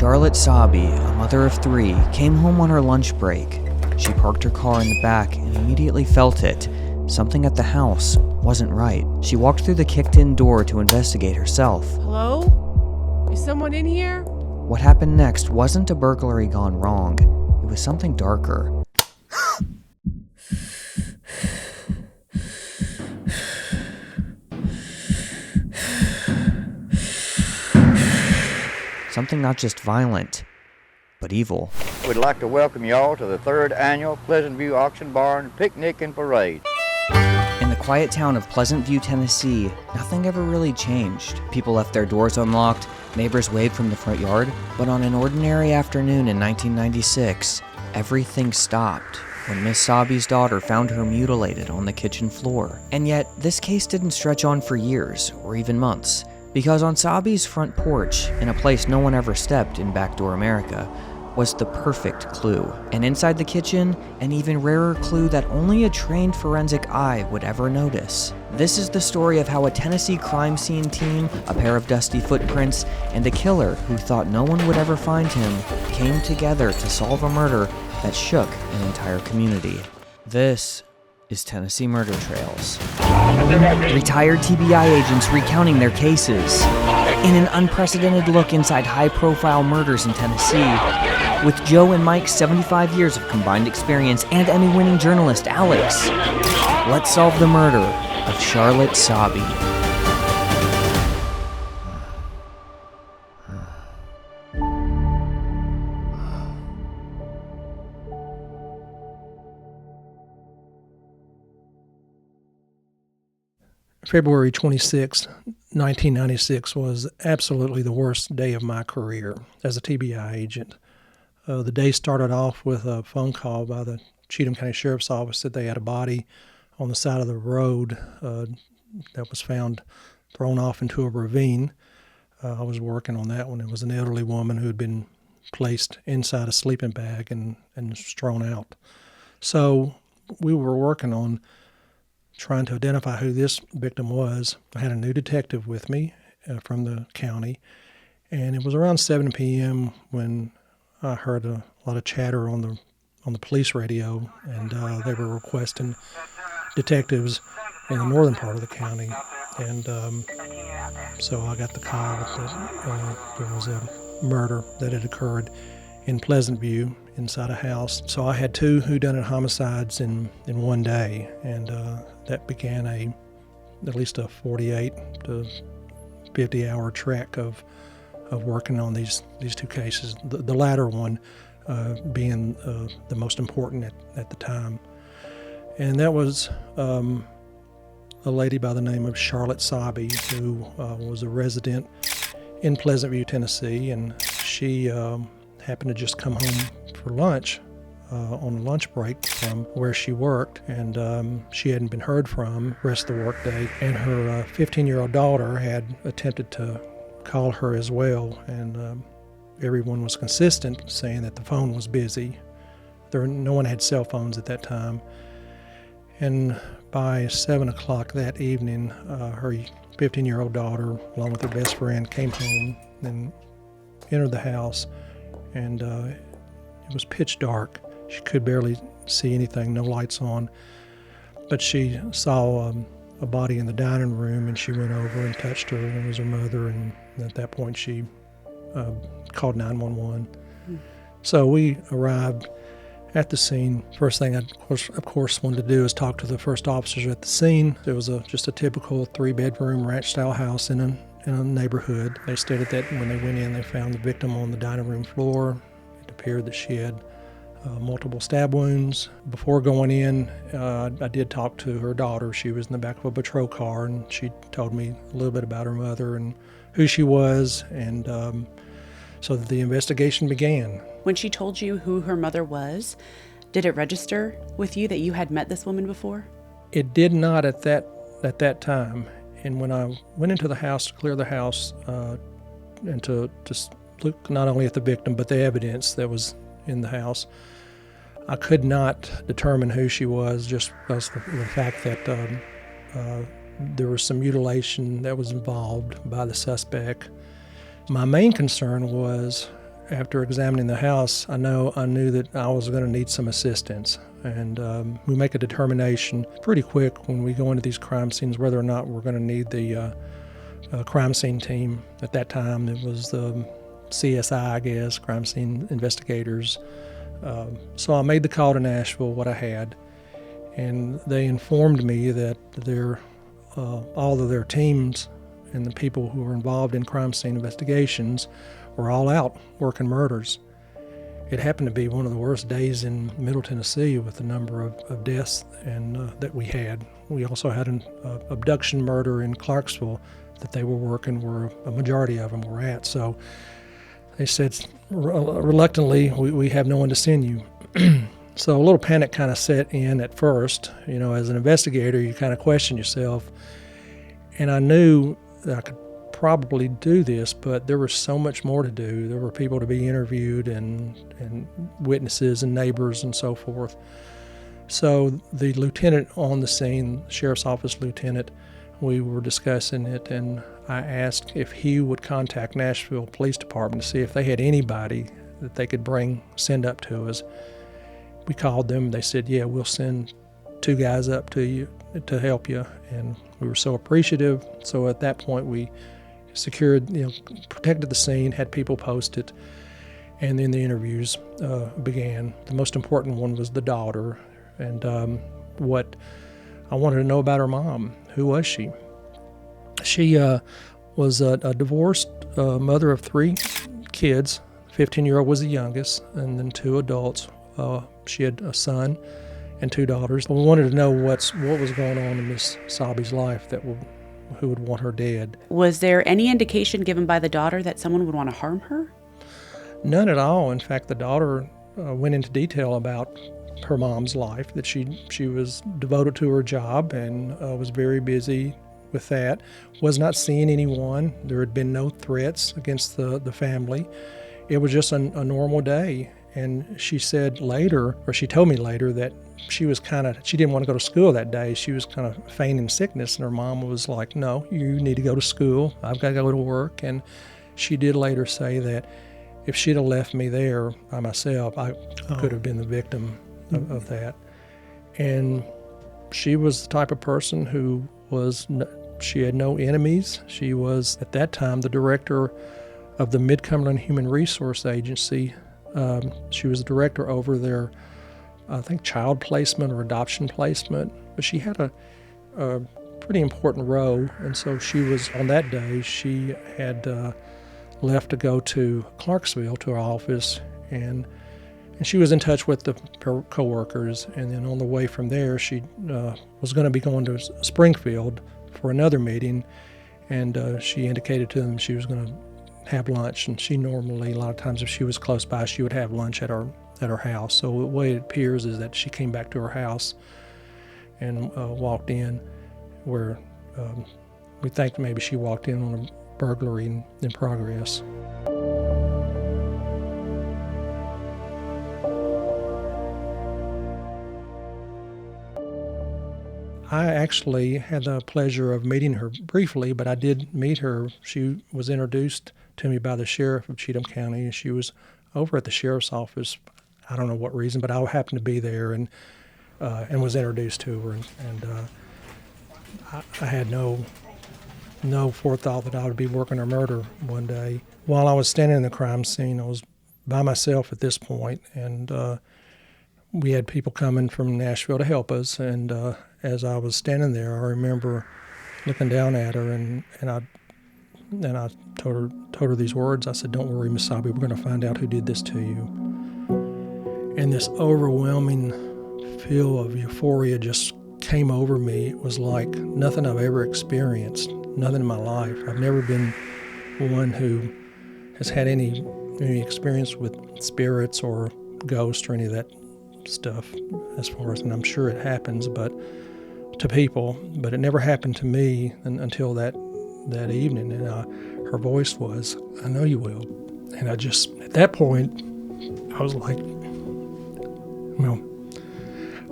Charlotte Sabie, a mother of 3, came home on her lunch break. She parked her car in the back and immediately felt it. Something at the house wasn't right. She walked through the kicked-in door to investigate herself. Hello? Is someone in here? What happened next wasn't a burglary gone wrong. It was something darker. Something not just violent, but evil. We'd like to welcome you all to the 3rd Annual Pleasant View Auction Barn Picnic and Parade. In the quiet town of Pleasant View, Tennessee, nothing ever really changed. People left their doors unlocked, neighbors waved from the front yard, but on an ordinary afternoon in 1996, everything stopped when Miss Sabie's daughter found her mutilated on the kitchen floor. And yet, this case didn't stretch on for years, or even months, because on Sabie's front porch, in a place no one ever stepped in backdoor America, was the perfect clue. And inside the kitchen, an even rarer clue that only a trained forensic eye would ever notice. This is the story of how a Tennessee crime scene team, a pair of dusty footprints, and a killer who thought no one would ever find him came together to solve a murder that shook an entire community. This is Tennessee Murder Trails. Retired TBI agents recounting their cases in an unprecedented look inside high-profile murders in Tennessee with Joe and Mike's 75 years of combined experience and Emmy-winning journalist Alex. Let's solve the murder of Charlotte Sabie. February 26, 1996 was absolutely the worst day of my career as a TBI agent. The day started off with a phone call by the Cheatham County Sheriff's Office that they had a body on the side of the road that was found thrown off into a ravine. I was working on that one. It was an elderly woman who had been placed inside a sleeping bag and thrown out. So we were working on trying to identify who this victim was. I had a new detective with me from the county, and it was around 7 p.m. when I heard a lot of chatter on the police radio, and they were requesting detectives in the northern part of the county. And so I got the call that there was a murder that had occurred in Pleasant View inside a house. So I had 2 whodunit homicides in one day, and that began at least a 48 to 50-hour trek of working on these 2 cases. The latter one being the most important at the time, and that was a lady by the name of Charlotte Sabie, who was a resident in Pleasant View, Tennessee, and she happened to just come home for lunch on a lunch break from where she worked, and she hadn't been heard from the rest of the workday. And her 15-year-old daughter had attempted to call her as well, and everyone was consistent saying that the phone was busy. No one had cell phones at that time. And by 7 o'clock that evening, her 15-year-old daughter, along with her best friend, came home and entered the house, and it was pitch dark. She could barely see anything, no lights on, but she saw a body in the dining room, and she went over and touched her, and it was her mother, and at that point she called 911. So we arrived at the scene. First thing I, of course, wanted to do is talk to the first officers at the scene. It was just a typical 3-bedroom ranch-style house in a neighborhood. They stated that when they went in, they found the victim on the dining room floor. It appeared that she had multiple stab wounds. Before going in, I did talk to her daughter. She was in the back of a patrol car, and she told me a little bit about her mother and who she was, and so the investigation began. When she told you who her mother was, did it register with you that you had met this woman before? It did not at that time. And when I went into the house to clear the house and to look not only at the victim but the evidence that was in the house, I could not determine who she was, just because of the fact that there was some mutilation that was involved by the suspect. My main concern was after examining the house, I knew that I was going to need some assistance. And we make a determination pretty quick when we go into these crime scenes whether or not we're going to need the crime scene team. At that time, it was the CSI, I guess, crime scene investigators. So I made the call to Nashville, what I had, and they informed me that all of their teams and the people who were involved in crime scene investigations were all out working murders. It happened to be one of the worst days in Middle Tennessee with the number of deaths that we had. We also had an abduction murder in Clarksville that they were working, where a majority of them were at. So they said, reluctantly, we have no one to send you. So a little panic kind of set in at first. You know, as an investigator, you kind of question yourself. And I knew that I could probably do this, but there was so much more to do. There were people to be interviewed and witnesses and neighbors and so forth. So the lieutenant on the scene, sheriff's office lieutenant, we were discussing it, and I asked if he would contact Nashville Police Department to see if they had anybody that they could send up to us. We called them. They said, yeah, we'll send 2 guys up to you to help you. And we were so appreciative. So at that point, we secured, protected the scene, had people posted, and then the interviews began. The most important one was the daughter, and what I wanted to know about her mom. Who was she? She was a divorced mother of 3 kids. 15-year-old was the youngest, and then 2 adults. She had a son and 2 daughters. We wanted to know what was going on in Miss Sabie's life who would want her dead. Was there any indication given by the daughter that someone would want to harm her? None at all. In fact, the daughter went into detail about her mom's life, that she was devoted to her job and was very busy with that, was not seeing anyone. There had been no threats against the family. It was just a normal day. And she said later, or she told me later, that she didn't want to go to school that day. She was kind of feigning sickness, and her mom was like, no, you need to go to school. I've got to go to work. And she did later say that if she'd have left me there by myself, I could have been the victim of that. And she was the type of person who she had no enemies. She was, at that time, the director of the Mid-Cumberland Human Resource Agency. She was the director over their, I think, child placement or adoption placement. But she had a pretty important role. And so on that day, she had left to go to Clarksville to her office, and she was in touch with her coworkers. And then on the way from there, she was going to be going to Springfield for another meeting, and she indicated to them she was going to have lunch. And she normally, a lot of times, if she was close by, she would have lunch at her house. So the way it appears is that she came back to her house and walked in, where we think maybe she walked in on a burglary in progress. I actually had the pleasure of meeting her briefly, but I did meet her. She was introduced to me by the sheriff of Cheatham County, and she was over at the sheriff's office. I don't know what reason, but I happened to be there and was introduced to her. And I had no forethought that I would be working a murder one day. While I was standing in the crime scene, I was by myself at this point, and we had people coming from Nashville to help us. And as I was standing there, I remember looking down at her, and I told her these words. I said, "Don't worry, Miss Sabie, we're going to find out who did this to you." And this overwhelming feel of euphoria just came over me. It was like nothing I've ever experienced, nothing in my life. I've never been one who has had any experience with spirits or ghosts or any of that stuff, as far as, and I'm sure it happens, but to people, but it never happened to me until that evening. And her voice was, "I know you will." And I just, at that point, I was like,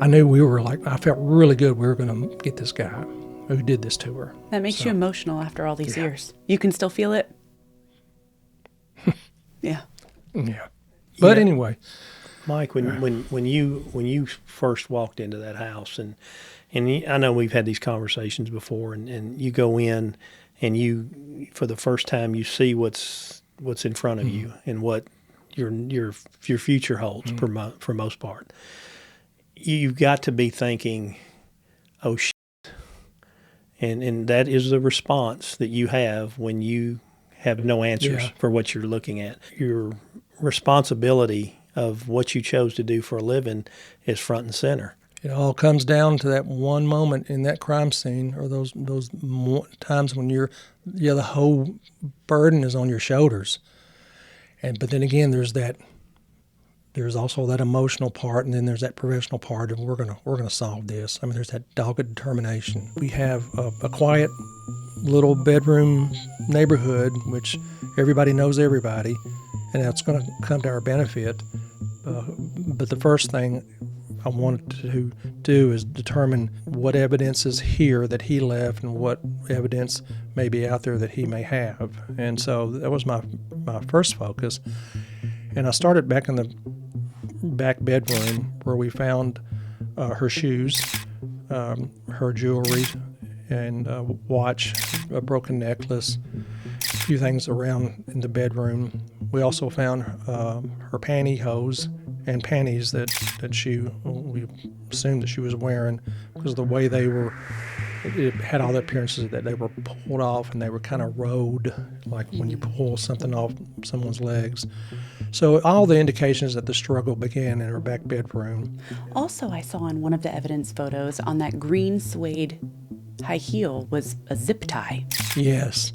I knew I felt really good we were going to get this guy who did this to her. That makes you emotional after all these years. You can still feel it? Yeah. Yeah. But Yeah. anyway, Mike, when you first walked into that house, and I know we've had these conversations before, and you go in, and you, for the first time, you see what's in front of you and what your future holds for most part. You've got to be thinking, oh shit, and that is the response that you have when you have no answers Yeah. for what you're looking at. Your responsibility of what you chose to do for a living is front and center. it all comes down to that one moment in that crime scene, or those times when the whole burden is on your shoulders. But then again, there's also that emotional part, and then there's that professional part of we're gonna solve this. I mean, there's that dogged determination. We have a quiet little bedroom neighborhood, which everybody knows everybody, and that's going to come to our benefit. But the first thing I wanted to do is determine what evidence is here that he left and what evidence may be out there that he may have. And so that was my first focus. And I started back in the back bedroom where we found her shoes, her jewelry, and a watch, a broken necklace, a few things around in the bedroom. We also found her pantyhose and panties that we assumed that she was wearing, because the way it had all the appearances that they were pulled off, and they were kind of rode, like when you pull something off someone's legs. So all the indications that the struggle began in her back bedroom. Also, I saw in one of the evidence photos on that green suede high heel was a zip tie. Yes.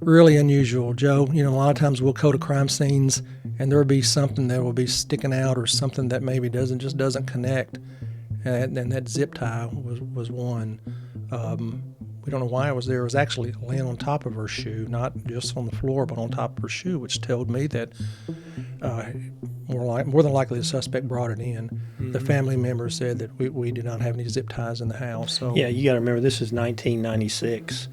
Really unusual, Joe. A lot of times we'll go to crime scenes and there'll be something that will be sticking out, or something that maybe doesn't connect. And that zip tie was one. We don't know why it was there. It was actually laying on top of her shoe, not just on the floor, but on top of her shoe, which told me that more than likely the suspect brought it in. Mm-hmm. The family members said that we did not have any zip ties in the house. So yeah, you got to remember this is 1996,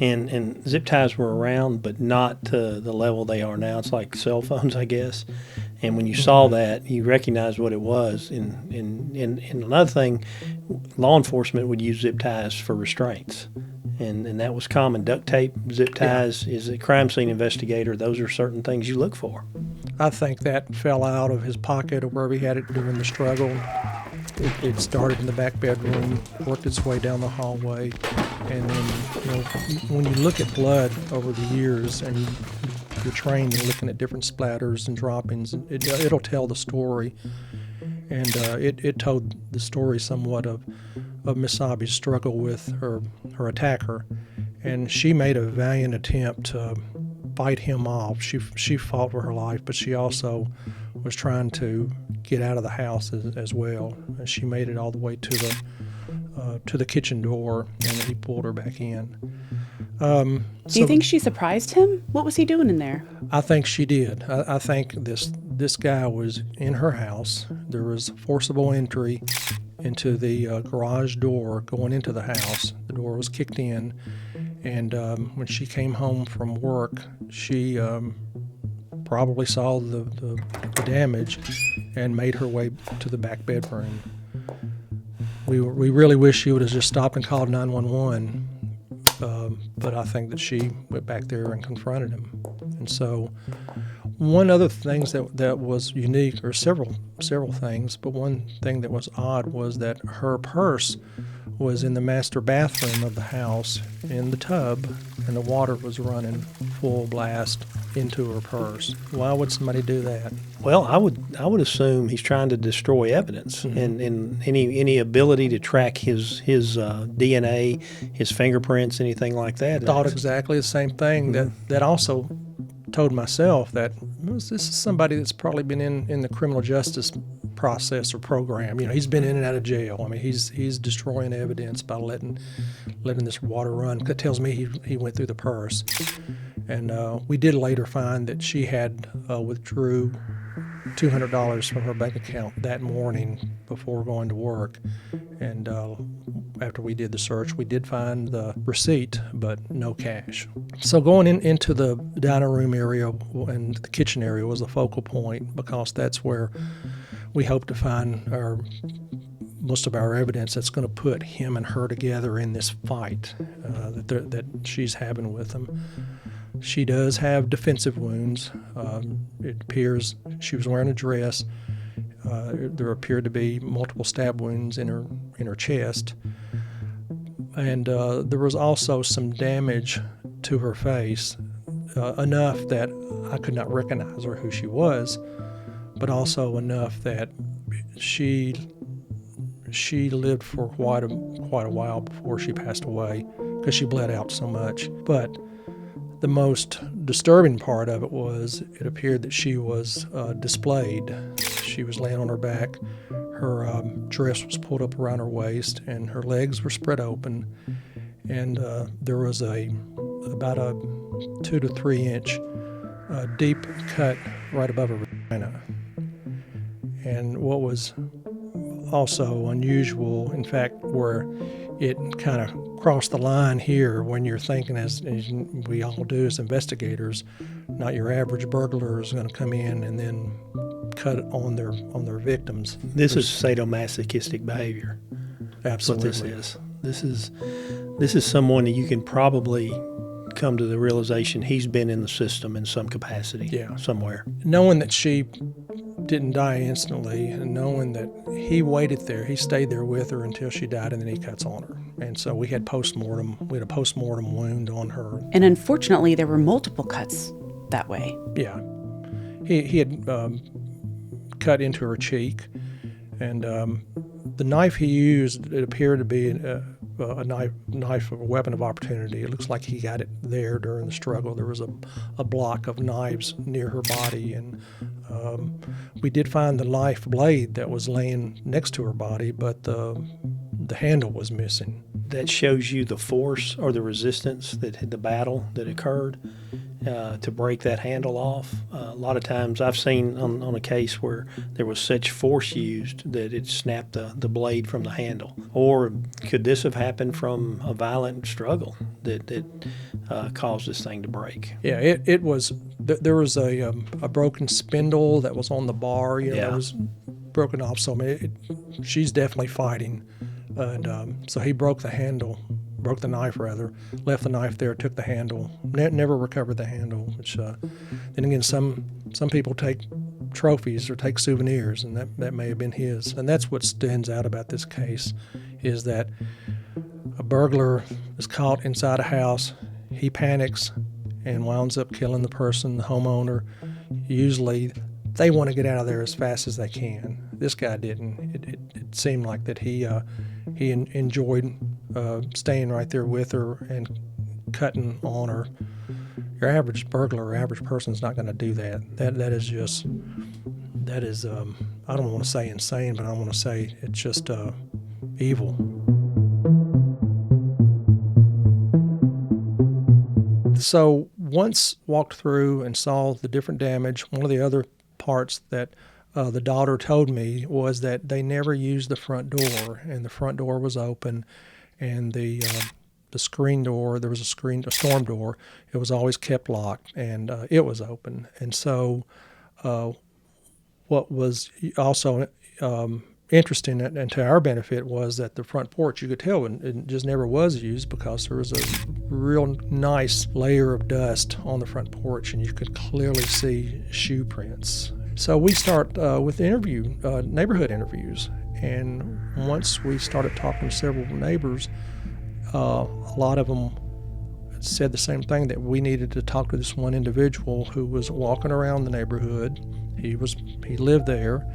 and zip ties were around, but not to the level they are now. It's like cell phones, I guess. And when you saw that, you recognized what it was. And another thing, law enforcement would use zip ties for restraints. And that was common. Duct tape, zip ties. As a crime scene investigator, those are certain things you look for. I think that fell out of his pocket or wherever he had it during the struggle. It started in the back bedroom, worked its way down the hallway, and then when you look at blood over the years, and you're trained in looking at different splatters and droppings, it'll tell the story. And it told the story somewhat of Miss Sabie's struggle with her attacker, and she made a valiant attempt to fight him off. She fought for her life, but she also was trying to get out of the house as well. And she made it all the way to the kitchen door, and then he pulled her back in. Do you think she surprised him? What was he doing in there? I think she did. I think this guy was in her house. There was forcible entry into the garage door going into the house. The door was kicked in, and when she came home from work, she probably saw the damage and made her way to the back bedroom. We really wish she would have just stopped and called 911. But I think that she went back there and confronted him. And so one other thing that was unique, or several things, but one thing that was odd was that her purse was in the master bathroom of the house in the tub, and the water was running full blast into her purse. Why would somebody do that? Well, I would assume he's trying to destroy evidence, and any ability to track his DNA, his fingerprints, anything like that. Thought exactly the same thing. That also told myself that this is somebody that's probably been in the criminal justice process or program. He's been in and out of jail. I mean, he's destroying evidence by letting this water run. That tells me he went through the purse. And we did later find that she had withdrew $200 from her bank account that morning before going to work. And after we did the search, we did find the receipt, but no cash. So going into the dining room area and the kitchen area was a focal point, because that's where we hope to find most of our evidence that's going to put him and her together in this fight that she's having with him. She does have defensive wounds. It appears she was wearing a dress. There appeared to be multiple stab wounds in her chest, and there was also some damage to her face, enough that I could not recognize her who she was, but also enough that she lived for quite a while before she passed away, because she bled out so much. But the most disturbing part of it was it appeared that she was displayed. She was laying on her back. Her dress was pulled up around her waist, and her legs were spread open. And there was about a 2 to 3 inch deep cut right above her vagina. And what was also unusual, in fact, where it kind of crossed the line here, when you're thinking, as we all do as investigators, not your average burglar is going to come in and then cut on their victims. This is sadomasochistic behavior. Absolutely. That's what this is. This is someone that you can probably come to the realization he's been in the system in some capacity, somewhere. Knowing that she didn't die instantly, and knowing that he waited there, he stayed there with her until she died, and then he cuts on her. And so we had a postmortem wound on her. And unfortunately, there were multiple cuts that way. Yeah. He had cut into her cheek, and the knife he used, it appeared to be a knife, a weapon of opportunity. It looks like he got it there during the struggle. There was a block of knives near her body, and we did find the knife blade that was laying next to her body, but the handle was missing. That shows you the force or the resistance, the battle that occurred to break that handle off. A lot of times I've seen on a case where there was such force used that it snapped the blade from the handle. Or could this have happened from a violent struggle that caused this thing to break? Yeah, it was. There was a broken spindle that was on the bar. That was broken off. So I mean, she's definitely fighting. And so he broke the knife rather, left the knife there, took the handle, never recovered the handle, which then again, some people take trophies or take souvenirs, and that may have been his. And that's what stands out about this case, is that a burglar is caught inside a house, he panics and winds up killing the person, the homeowner. Usually they want to get out of there as fast as they can. This guy didn't. It seemed like that he enjoyed staying right there with her and cutting on her. Your average burglar or average person is not going to do that. That is I don't want to say insane, but I want to say it's just evil. So once walked through and saw the different damage, one of the other parts that the daughter told me was that they never used the front door, and the front door was open, and the screen door, there was a storm door, it was always kept locked, and it was open. And so what was also interesting and to our benefit was that the front porch, you could tell it just never was used, because there was a real nice layer of dust on the front porch, and you could clearly see shoe prints. So we start with neighborhood interviews, and once we started talking to several neighbors, a lot of them said the same thing, that we needed to talk to this one individual who was walking around the neighborhood. He lived there.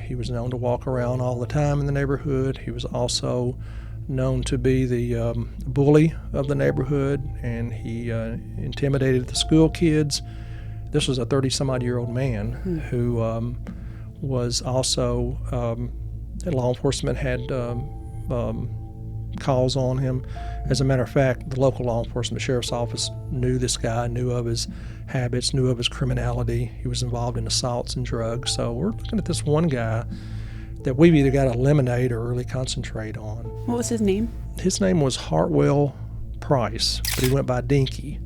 He was known to walk around all the time in the neighborhood. He was also known to be the bully of the neighborhood, and he intimidated the school kids. This was a 30-some-odd-year-old man who was also, law enforcement had calls on him. As a matter of fact, the local law enforcement, the sheriff's office, knew this guy, knew of his habits, knew of his criminality. He was involved in assaults and drugs. So we're looking at this one guy that we've either got to eliminate or really concentrate on. What was his name? His name was Hartwell Price, but he went by Dinky.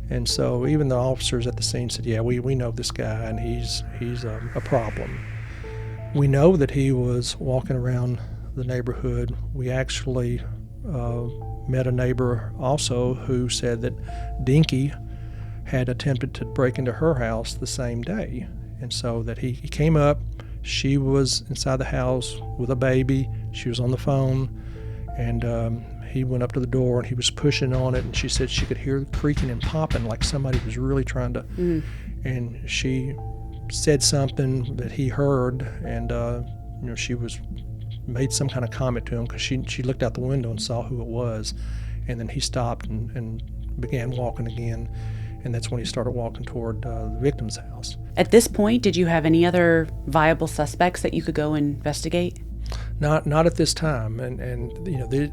And so even the officers at the scene said, yeah, we know this guy, and he's a problem. We know that he was walking around the neighborhood. We actually met a neighbor also who said that Dinky had attempted to break into her house the same day. And so that he came up, she was inside the house with a baby, she was on the phone, and he went up to the door and he was pushing on it, and she said she could hear creaking and popping like somebody was really trying to, and she said something that he heard, and she made some kind of comment to him because she looked out the window and saw who it was, and then he stopped and began walking again, and that's when he started walking toward the victim's house. At this point, did you have any other viable suspects that you could go investigate? Not at this time, and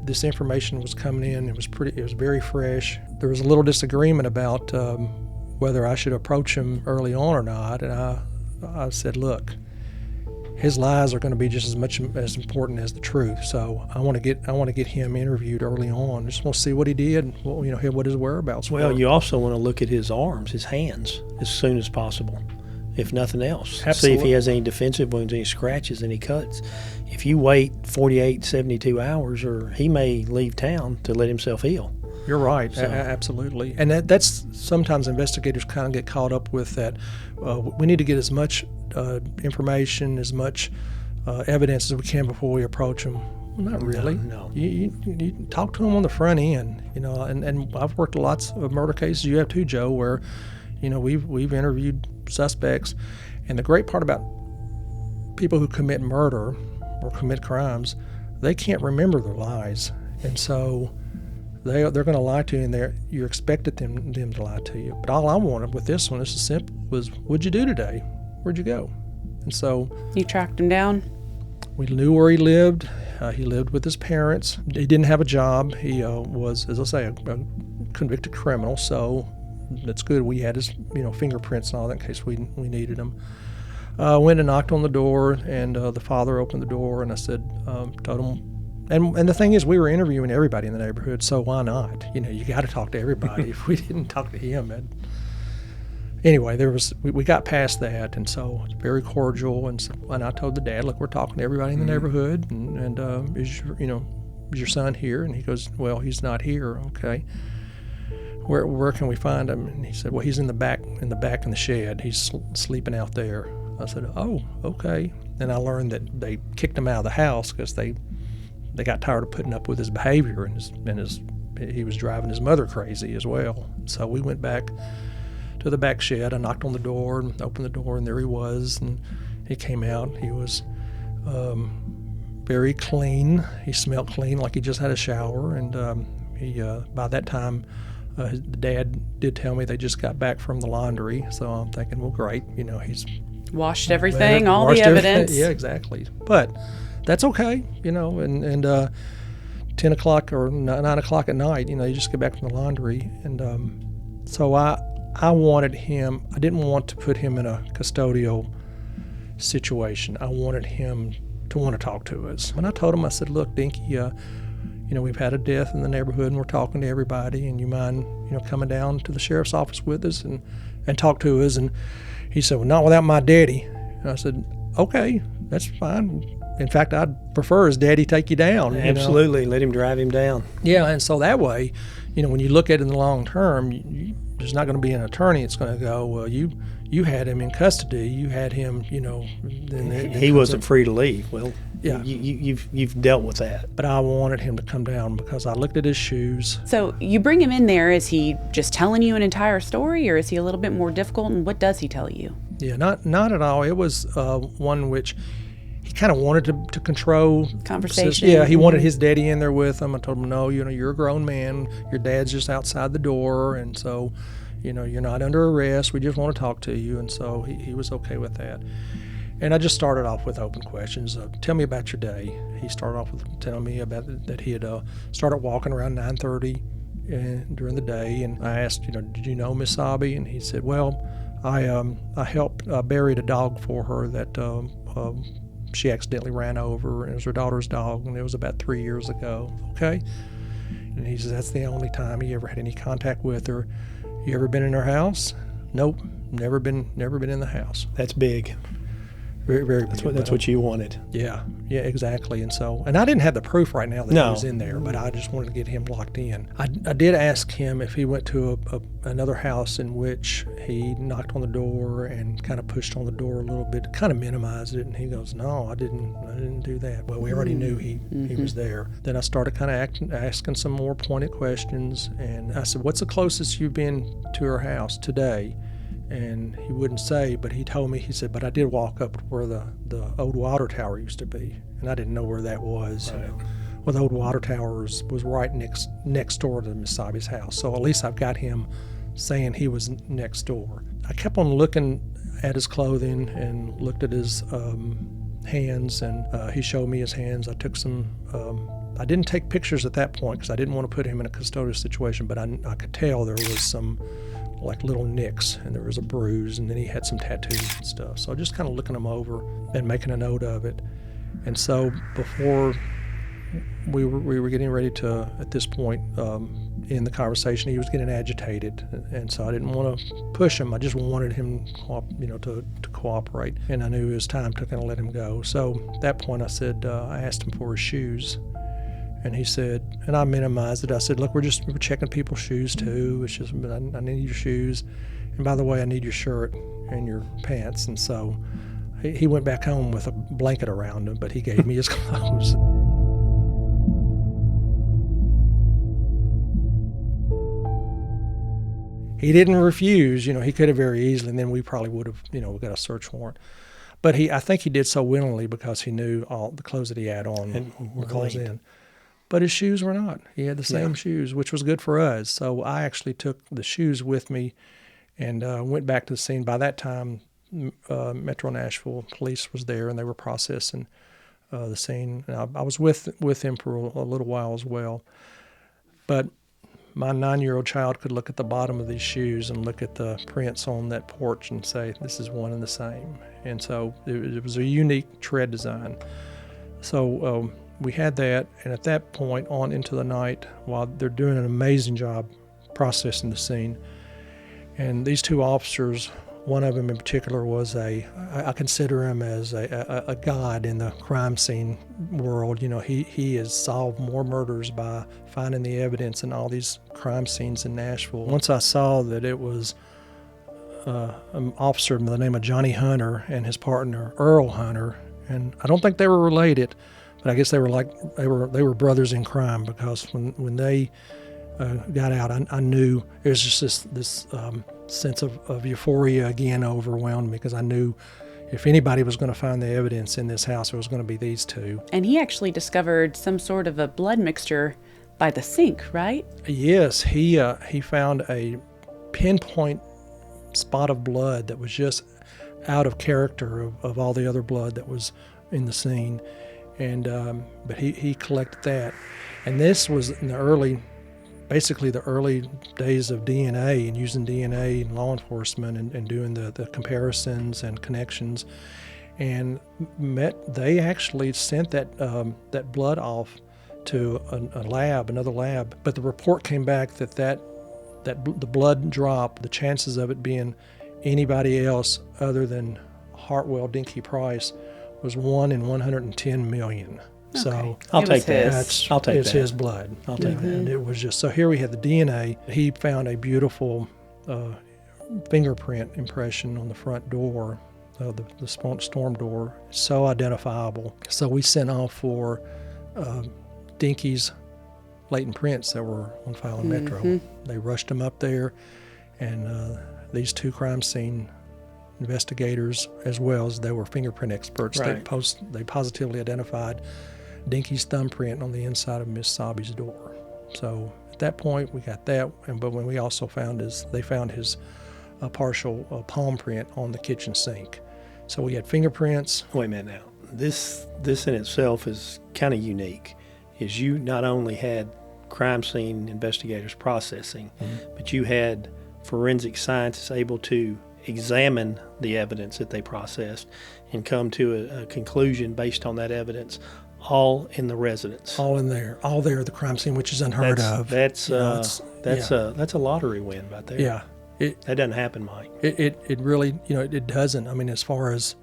this information was coming in. It was very fresh. There was a little disagreement about whether I should approach him early on or not, and I said, look, his lies are going to be just as important as the truth. So I want to get him interviewed early on. I just want to see what he did, what his whereabouts were. Well, you also want to look at his arms, his hands, as soon as possible, if nothing else. Absolutely. See if he has any defensive wounds, any scratches, any cuts. If you wait 48, 72 hours, or he may leave town to let himself heal. You're right, So. Absolutely. And that's sometimes investigators kind of get caught up with that. We need to get as much information, as much evidence as we can before we approach them. Well, not really. No. You talk to them on the front end, and I've worked lots of murder cases. You have too, Joe, where, we've interviewed suspects. And the great part about people who commit murder or commit crimes, they can't remember their lies. And so they're going to lie to you, and you're expected them to lie to you. But all I wanted with this one, this is simple, was, what'd you do today? Where'd you go? And so You tracked him down? we knew where he lived. He lived with his parents. He didn't have a job. He was, as I say, a convicted criminal, so that's good. We had his fingerprints and all that in case we needed them. Went and knocked on the door, and the father opened the door, and I said, told him, and the thing is, we were interviewing everybody in the neighborhood, so why not? You got to talk to everybody. If we didn't talk to him, anyway, we got past that, and so it's very cordial. And I told the dad, look, we're talking to everybody in the neighborhood, and is your son here? And he goes, well, he's not here. Okay. Where can we find him? And he said, well, he's in the back in the shed. He's sleeping out there. I said, oh, okay. And I learned that they kicked him out of the house because they got tired of putting up with his behavior, and he was driving his mother crazy as well. So we went back to the back shed. I knocked on the door and opened the door, and there he was. And he came out. He was very clean. He smelled clean, like he just had a shower. And he by that time, the dad did tell me they just got back from the laundry. So I'm thinking, well, great. He's Washed everything, all washed the evidence. Yeah, exactly. But that's okay, and 10 o'clock or 9 o'clock at night, you just get back from the laundry. And so I wanted him, I didn't want to put him in a custodial situation. I wanted him to want to talk to us. When I told him, I said, look, Dinky, we've had a death in the neighborhood, and we're talking to everybody, and you mind, coming down to the sheriff's office with us and talk to us? And he said, well, not without my daddy. And I said, okay, that's fine. In fact, I'd prefer his daddy take you down. Absolutely. Let him drive him down. Yeah, and so that way, when you look at it in the long term, there's not going to be an attorney that's going to go, well, you had him in custody. You had him, then he wasn't free to leave. Well, yeah, you've dealt with that. But I wanted him to come down because I looked at his shoes. So you bring him in there. Is he just telling you an entire story, or is he a little bit more difficult? And what does he tell you? Yeah, not at all. It was one which he kind of wanted to control Conversation. Yeah, he wanted his daddy in there with him. I told him, no, you're a grown man. Your dad's just outside the door, and so, you're not under arrest. We just want to talk to you. And so he was okay with that. And I just started off with open questions. Tell me about your day. He started off with telling me about that he had started walking around 9:30 during the day, and I asked, did you know Miss Sabie? And he said, well, I helped buried a dog for her that she accidentally ran over, and it was her daughter's dog, and it was about 3 years ago. Okay. And he says that's the only time he ever had any contact with her. You ever been in her house? Nope, never been in the house. That's big. Very, very big. That's what you wanted. Yeah, exactly. And I didn't have the proof right now that No. he was in there, but I just wanted to get him locked in. I did ask him if he went to another house in which he knocked on the door and kind of pushed on the door a little bit to kind of minimize it, and he goes, no, I didn't do that. Well, we already knew he was there. Then I started kind of asking some more pointed questions, and I said, what's the closest you've been to her house today? And he wouldn't say, but he told me, he said, but I did walk up to where the old water tower used to be. And I didn't know where that was. Right. Well, the old water tower was right next door to Miss Sabie's house. So at least I've got him saying he was next door. I kept on looking at his clothing and looked at his hands, and he showed me his hands. I took some, I didn't take pictures at that point because I didn't want to put him in a custodial situation, but I could tell there was some like little nicks, and there was a bruise, and then he had some tattoos and stuff. So just kind of looking them over and making a note of it. And so before we were getting ready to, at this point in the conversation, he was getting agitated, and so I didn't want to push him. I just wanted him, to cooperate, and I knew it was time to kind of let him go. So at that point, I said, I asked him for his shoes. And he said, and I minimized it. I said, look, we're checking people's shoes too. It's just, I need your shoes. And by the way, I need your shirt and your pants. And so he went back home with a blanket around him, but he gave me his clothes. He didn't refuse. He could have very easily, and then we probably would have, we got a search warrant. But I think he did so willingly because he knew all the clothes that he had on And were closed clean. in. But his shoes were not. He had the same shoes, which was good for us. So I actually took the shoes with me and went back to the scene. By that time, Metro Nashville police was there, and they were processing the scene. And I was with him for a little while as well. But my 9-year-old child could look at the bottom of these shoes and look at the prints on that porch and say, this is one and the same. And so it was a unique tread design. So we had that, and at that point on into the night, while they're doing an amazing job processing the scene, and these two officers, one of them in particular was I consider him as a god in the crime scene world. He has solved more murders by finding the evidence in all these crime scenes in Nashville. Once I saw that it was an officer by the name of Johnny Hunter and his partner Earl Hunter, and I don't think they were related, but I guess they were brothers in crime, because when they got out, I knew it was just this sense of euphoria again overwhelmed me, because I knew if anybody was going to find the evidence in this house, it was going to be these two. And he actually discovered some sort of a blood mixture by the sink, right? Yes, he found a pinpoint spot of blood that was just out of character of all the other blood that was in the scene. And but he collected that, and this was in the early days of DNA and using DNA in law enforcement and doing the comparisons and connections. And they actually sent that blood off to another lab, but the report came back that the blood drop, the chances of it being anybody else other than Hartwell Dinky Price was 1 in 110 million. Okay. So I'll It take was that. his. I'll take it's that. his blood. I'll take that. And it was just, so here we had the DNA. He found a beautiful fingerprint impression on the front door, the storm door, so identifiable. So we sent off for Dinky's latent prints that were on file in Metro. They rushed them up there, and these two crime scene investigators, as well as they were fingerprint experts, Right. they positively identified Dinky's thumbprint on the inside of Miss Sabie's door. So at that point, we got that, but when we also found they found his partial palm print on the kitchen sink. So we had fingerprints. Wait a minute now. This in itself is kind of unique. Is you not only had crime scene investigators processing, but you had forensic scientists able to examine the evidence that they processed and come to a conclusion based on that evidence, all in the residence. All there at the crime scene, which is unheard of. That's You know, a lottery win right there. Yeah. That doesn't happen, Mike. It really, it doesn't. I mean, as far as.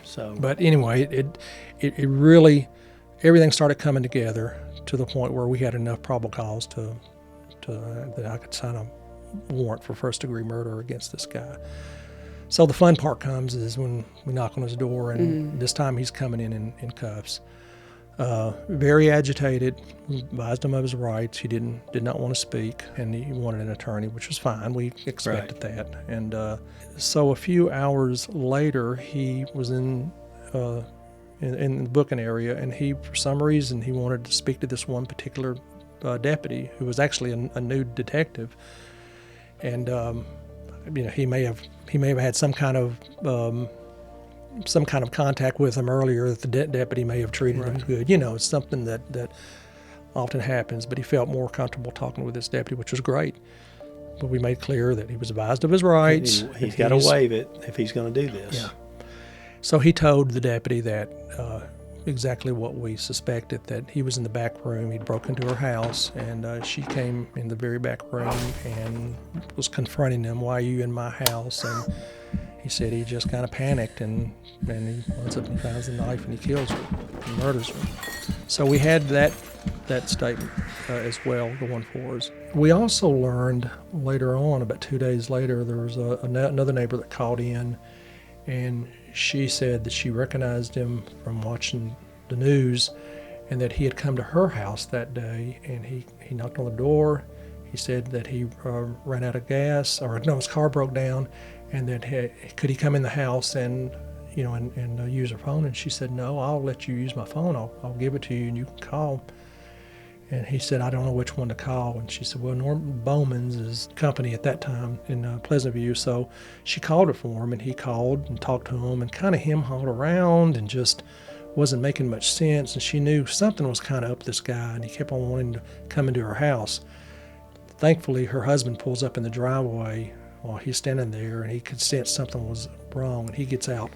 So, But anyway, it really, everything started coming together to the point where we had enough probable cause to that I could sign a warrant for first-degree murder against this guy. So the fun part comes is when we knock on his door, and this time he's coming in cuffs. Very agitated. We advised him of his rights. He did not want to speak, and he wanted an attorney, which was fine. We expected that. And so a few hours later, he was in the booking area, and he, for some reason, he wanted to speak to this one particular deputy who was actually a new detective. And he may have had some kind of contact with him earlier that the deputy may have treated him good. It's something that often happens, but he felt more comfortable talking with this deputy, which was great. But we made clear that he was advised of his rights. He's got to waive it if he's going to do this. Yeah. So he told the deputy that exactly what we suspected, that he was in the back room. He'd broke into her house, and she came in the very back room and was confronting him, "Why are you in my house?" And he said he just kind of panicked, and he runs up and finds the knife, and he kills her and murders her. So we had that statement as well going for us. We also learned later on, about 2 days later, there was another neighbor that called in, and she said that she recognized him from watching the news, and that he had come to her house that day, and he knocked on the door. He said that he ran out of gas, his car broke down, and that could he come in the house and use her phone. And she said, "No, I'll let you use my phone. I'll give it to you and you can call." And he said, "I don't know which one to call." And she said, "Well, Norman Bowman's is company at that time in Pleasant View." So she called it for him, and he called and talked to him and kind of hem-hawed around and just wasn't making much sense. And she knew something was kind of up this guy, and he kept on wanting to come into her house. Thankfully, her husband pulls up in the driveway while he's standing there, and he could sense something was wrong. And he gets out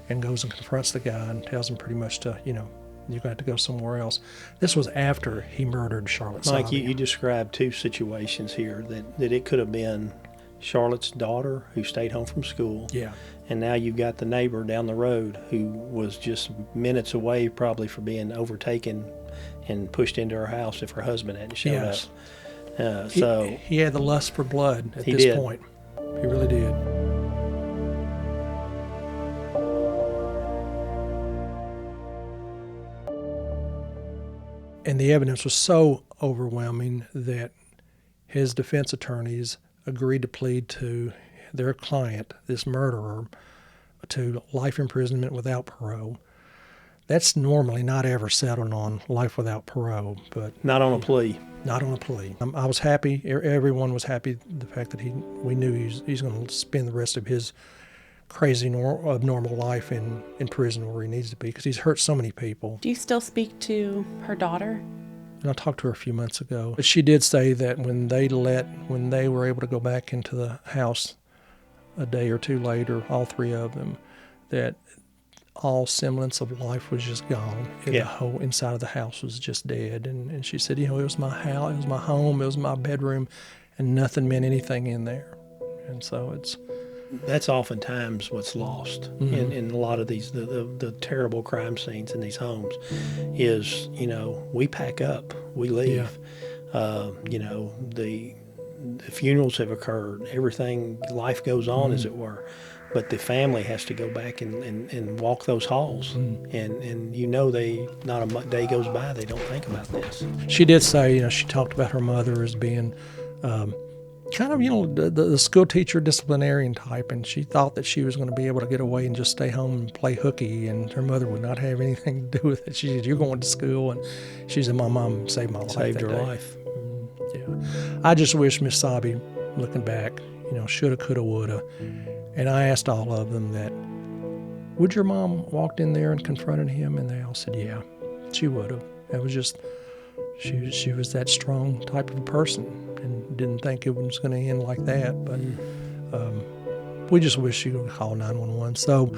and goes and confronts the guy and tells him pretty much to, you're going to have to go somewhere else. This was after he murdered Charlotte Sabie. Mike, you described two situations here that it could have been Charlotte's daughter who stayed home from school. Yeah. And now you've got the neighbor down the road who was just minutes away probably for being overtaken and pushed into her house if her husband hadn't showed up. He had the lust for blood at this point. He really did. And the evidence was so overwhelming that his defense attorneys agreed to plead to their client, this murderer, to life imprisonment without parole. That's normally not ever settled on life without parole, but not on a plea. Not on a plea. I was happy. Everyone was happy. The fact that we knew he's going to spend the rest of his crazy abnormal life in prison where he needs to be, because he's hurt so many people. Do you still speak to her daughter? And I talked to her a few months ago. But she did say that when they were able to go back into the house a day or two later, all three of them, that all semblance of life was just gone. The whole inside of the house was just dead. And she said, it was my house, it was my home, it was my bedroom, and nothing meant anything in there. And so that's oftentimes what's lost in a lot of these the terrible crime scenes in these homes is, we pack up, we leave. The funerals have occurred, everything, life goes on as it were, but the family has to go back and walk those halls, and not a day goes by they don't think about this. She did say, she talked about her mother as being kind of, the school teacher disciplinarian type, and she thought that she was going to be able to get away and just stay home and play hooky, and her mother would not have anything to do with it. She said, "You're going to school," and she said, "My mom saved my life." Saved her life. Yeah. I just wish Miss Sabie, looking back, shoulda, coulda, woulda. And I asked all of them that, would your mom walked in there and confronted him? And they all said, yeah, she would have. It was just, she was that strong type of a person and didn't think it was going to end like that. But we just wish she would call 911. So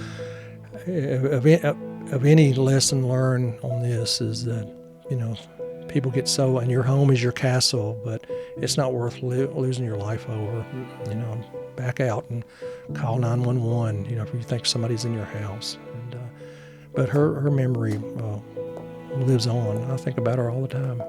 of any lesson learned on this is that, people get so, and your home is your castle, but it's not worth losing your life over. Back out and call 911, if you think somebody's in your house. And, but her memory lives on. I think about her all the time.